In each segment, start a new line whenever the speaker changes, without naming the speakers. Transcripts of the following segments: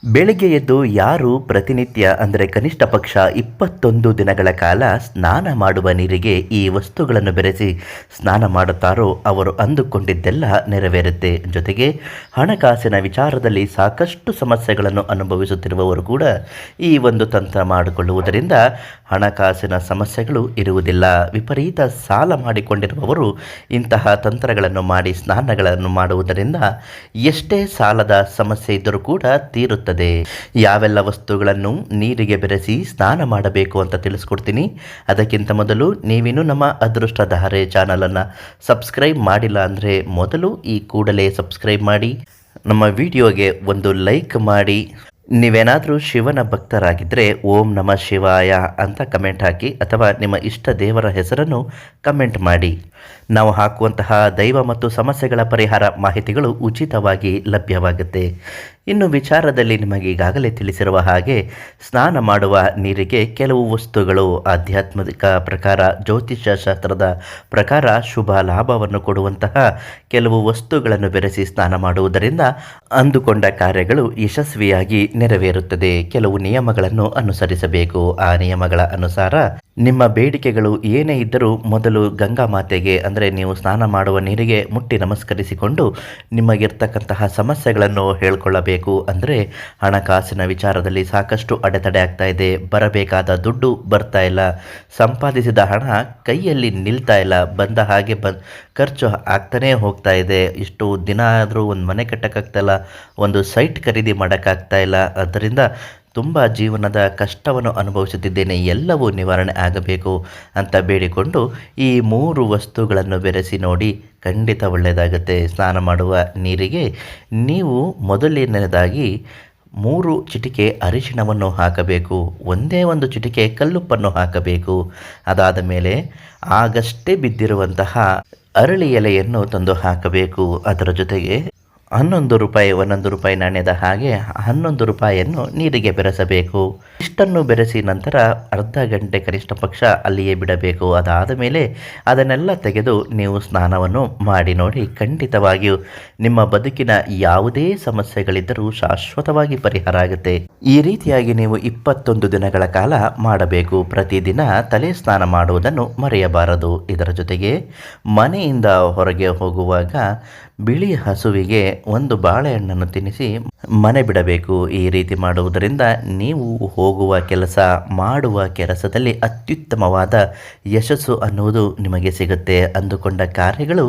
ಬೆಳಿಗ್ಗೆ ಎದ್ದು ಯಾರು ಪ್ರತಿನಿತ್ಯ ಅಂದರೆ ಕನಿಷ್ಠ ಪಕ್ಷ 21 ದಿನಗಳ ಕಾಲ ಸ್ನಾನ ಮಾಡುವ ನೀರಿಗೆ ಈ ವಸ್ತುಗಳನ್ನು ಬೆರೆಸಿ ಸ್ನಾನ ಮಾಡುತ್ತಾರೋ ಅವರು ಅಂದುಕೊಂಡಿದ್ದೆಲ್ಲ ನೆರವೇರುತ್ತೆ. ಜೊತೆಗೆ ಹಣಕಾಸಿನ ವಿಚಾರದಲ್ಲಿ ಸಾಕಷ್ಟು ಸಮಸ್ಯೆಗಳನ್ನು ಅನುಭವಿಸುತ್ತಿರುವವರು ಕೂಡ ಈ ಒಂದು ತಂತ್ರ ಮಾಡಿಕೊಳ್ಳುವುದರಿಂದ ಹಣಕಾಸಿನ ಸಮಸ್ಯೆಗಳು ಇರುವುದಿಲ್ಲ. ವಿಪರೀತ ಸಾಲ ಮಾಡಿಕೊಂಡಿರುವವರು ಇಂತಹ ತಂತ್ರಗಳನ್ನು ಮಾಡಿ ಸ್ನಾನಗಳನ್ನು ಮಾಡುವುದರಿಂದ ಎಷ್ಟೇ ಸಾಲದ ಸಮಸ್ಯೆ ಇದ್ದರೂ ಕೂಡ ತೀರುತ್ತದೆ. ಯಾವೆಲ್ಲ ವಸ್ತುಗಳನ್ನು ನೀರಿಗೆ ಬೆರೆಸಿ ಸ್ನಾನ ಮಾಡಬೇಕು ಅಂತ ತಿಳಿಸ್ಕೊಡ್ತೀನಿ. ಅದಕ್ಕಿಂತ ಮೊದಲು ನೀವಿನ್ನೂ ನಮ್ಮ ಅದೃಷ್ಟಧಾರೆ ಚಾನಲನ್ನು ಸಬ್ಸ್ಕ್ರೈಬ್ ಮಾಡಿಲ್ಲ ಅಂದರೆ ಮೊದಲು ಈ ಕೂಡಲೇ ಸಬ್ಸ್ಕ್ರೈಬ್ ಮಾಡಿ, ನಮ್ಮ ವಿಡಿಯೋಗೆ ಒಂದು ಲೈಕ್ ಮಾಡಿ. ನೀವೇನಾದರೂ ಶಿವನ ಭಕ್ತರಾಗಿದ್ದರೆ ಓಂ ನಮಃ ಶಿವಾಯ ಅಂತ ಕಮೆಂಟ್ ಹಾಕಿ ಅಥವಾ ನಿಮ್ಮ ಇಷ್ಟ ದೇವರ ಹೆಸರನ್ನು ಕಮೆಂಟ್ ಮಾಡಿ. ನಾವು ಹಾಕುವಂತಹ ದೈವ ಮತ್ತು ಸಮಸ್ಯೆಗಳ ಪರಿಹಾರ ಮಾಹಿತಿಗಳು ಉಚಿತವಾಗಿ ಲಭ್ಯವಾಗುತ್ತೆ. ಇನ್ನು ವಿಚಾರದಲ್ಲಿ ನಿಮಗೆ ಈಗಾಗಲೇ ತಿಳಿಸಿರುವ ಹಾಗೆ ಸ್ನಾನ ಮಾಡುವ ನೀರಿಗೆ ಕೆಲವು ವಸ್ತುಗಳು ಆಧ್ಯಾತ್ಮಿಕ ಪ್ರಕಾರ, ಜ್ಯೋತಿಷ್ಯ ಶಾಸ್ತ್ರದ ಪ್ರಕಾರ ಶುಭ ಲಾಭವನ್ನು ಕೊಡುವಂತಹ ಕೆಲವು ವಸ್ತುಗಳನ್ನು ಬೆರೆಸಿ ಸ್ನಾನ ಮಾಡುವುದರಿಂದ ಅಂದುಕೊಂಡ ಕಾರ್ಯಗಳು ಯಶಸ್ವಿಯಾಗಿ ನೆರವೇರುತ್ತದೆ. ಕೆಲವು ನಿಯಮಗಳನ್ನು ಅನುಸರಿಸಬೇಕು. ಆ ನಿಯಮಗಳ ಅನುಸಾರ ನಿಮ್ಮ ಬೇಡಿಕೆಗಳು ಏನೇ ಇದ್ದರೂ ಮೊದಲು ಗಂಗಾ ಮಾತೆಗೆ ಅಂದರೆ ನೀವು ಸ್ನಾನ ಮಾಡುವ ನೀರಿಗೆ ಮುಟ್ಟಿ ನಮಸ್ಕರಿಸಿಕೊಂಡು ನಿಮಗಿರ್ತಕ್ಕಂತಹ ಸಮಸ್ಯೆಗಳನ್ನು ಹೇಳ್ಕೊಳ್ಳಬೇಕು. ಅಂದರೆ ಹಣಕಾಸಿನ ವಿಚಾರದಲ್ಲಿ ಸಾಕಷ್ಟು ಅಡೆತಡೆ ಆಗ್ತಾ ಇದೆ, ಬರಬೇಕಾದ ದುಡ್ಡು ಬರ್ತಾ ಇಲ್ಲ, ಸಂಪಾದಿಸಿದ ಹಣ ಕೈಯಲ್ಲಿ ನಿಲ್ತಾ ಇಲ್ಲ, ಬಂದ ಹಾಗೆ ಖರ್ಚು ಆಗ್ತಾನೇ ಹೋಗ್ತಾ ಇದೆ, ಇಷ್ಟು ದಿನ ಆದರೂ ಒಂದು ಮನೆ ಕಟ್ಟೋಕ್ಕಾಗ್ತಾಯಿಲ್ಲ, ಒಂದು ಸೈಟ್ ಖರೀದಿ ಮಾಡೋಕ್ಕಾಗ್ತಾ ಇಲ್ಲ, ಅದರಿಂದ ತುಂಬ ಜೀವನದ ಕಷ್ಟವನ್ನು ಅನುಭವಿಸುತ್ತಿದ್ದೇನೆ, ಎಲ್ಲವೂ ನಿವಾರಣೆ ಆಗಬೇಕು ಅಂತ ಬೇಡಿಕೊಂಡು ಈ 3 ವಸ್ತುಗಳನ್ನು ಬೆರೆಸಿ ನೋಡಿ, ಖಂಡಿತ ಒಳ್ಳೆಯದಾಗುತ್ತೆ. ಸ್ನಾನ ಮಾಡುವ ನೀರಿಗೆ ನೀವು ಮೊದಲನೇದಾಗಿ 3 ಚಿಟಿಕೆ ಅರಿಶಿಣವನ್ನು ಹಾಕಬೇಕು, ಒಂದೇ ಒಂದು ಚಿಟಿಕೆ ಕಲ್ಲುಪ್ಪನ್ನು ಹಾಕಬೇಕು. ಅದಾದ ಮೇಲೆ ಆಗಷ್ಟೇ ಬಿದ್ದಿರುವಂತಹ ಅರಳಿ ಎಲೆಯನ್ನು ತಂದು ಹಾಕಬೇಕು. ಅದರ ಜೊತೆಗೆ 11 ರೂಪಾಯಿ, 1 ರೂಪಾಯಿ ನಾಣ್ಯದ ಹಾಗೆ 11 ರೂಪಾಯಿಯನ್ನು ನೀರಿಗೆ ಬೆರೆಸಬೇಕು. ಇಷ್ಟನ್ನು ಬೆರೆಸಿ ನಂತರ ಅರ್ಧ ಗಂಟೆ ಕನಿಷ್ಠ ಪಕ್ಷ ಅಲ್ಲಿಯೇ ಬಿಡಬೇಕು. ಅದಾದ ಮೇಲೆ ಅದನ್ನೆಲ್ಲ ತೆಗೆದು ನೀವು ಸ್ನಾನವನ್ನು ಮಾಡಿ ನೋಡಿ, ಖಂಡಿತವಾಗಿಯೂ ನಿಮ್ಮ ಬದುಕಿನ ಯಾವುದೇ ಸಮಸ್ಯೆಗಳಿದ್ದರೂ ಶಾಶ್ವತವಾಗಿ ಪರಿಹಾರ ಆಗುತ್ತೆ. ಈ ರೀತಿಯಾಗಿ ನೀವು 21 ದಿನಗಳ ಕಾಲ ಮಾಡಬೇಕು. ಪ್ರತಿದಿನ ತಲೆ ಸ್ನಾನ ಮಾಡುವುದನ್ನು ಮರೆಯಬಾರದು. ಇದರ ಜೊತೆಗೆ ಮನೆಯಿಂದ ಹೊರಗೆ ಹೋಗುವಾಗ ಬಿಳಿ ಹಸುವಿಗೆ ಒಂದು ಬಾಳೆಹಣ್ಣನ್ನು ತಿನ್ನಿಸಿ ಮನೆ ಬಿಡಬೇಕು. ಈ ರೀತಿ ಮಾಡುವುದರಿಂದ ನೀವು ಹೋಗುವ ಕೆಲಸ, ಮಾಡುವ ಕೆಲಸದಲ್ಲಿ ಅತ್ಯುತ್ತಮವಾದ ಯಶಸ್ಸು ಅನ್ನುವುದು ನಿಮಗೆ ಸಿಗುತ್ತೆ. ಅಂದುಕೊಂಡ ಕಾರ್ಯಗಳು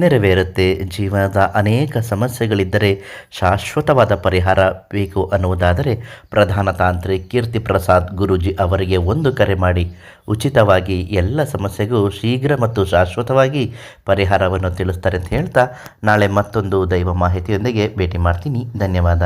ನೆರವೇರುತ್ತೆ. ಜೀವನದ ಅನೇಕ ಸಮಸ್ಯೆಗಳಿದ್ದರೆ ಶಾಶ್ವತವಾದ ಪರಿಹಾರ ಬೇಕು ಅನ್ನುವುದಾದರೆ ಪ್ರಧಾನ ತಾಂತ್ರಿಕ್ ಕೀರ್ತಿ ಪ್ರಸಾದ್ ಗುರೂಜಿ ಅವರಿಗೆ ಒಂದು ಕರೆ ಮಾಡಿ ಉಚಿತವಾಗಿ ಎಲ್ಲ ಸಮಸ್ಯೆಗೂ ಶೀಘ್ರ ಮತ್ತು ಶಾಶ್ವತವಾಗಿ ಪರಿಹಾರವನ್ನು ತಿಳಿಸ್ತಾರೆ ಅಂತ ಹೇಳ್ತಾ ನಾಳೆ ಮತ್ತೊಂದು ದೈವ ಮಾಹಿತಿಯೊಂದಿಗೆ ಭೇಟಿ ಮಾಡ್ತೀನಿ. ಧನ್ಯವಾದ.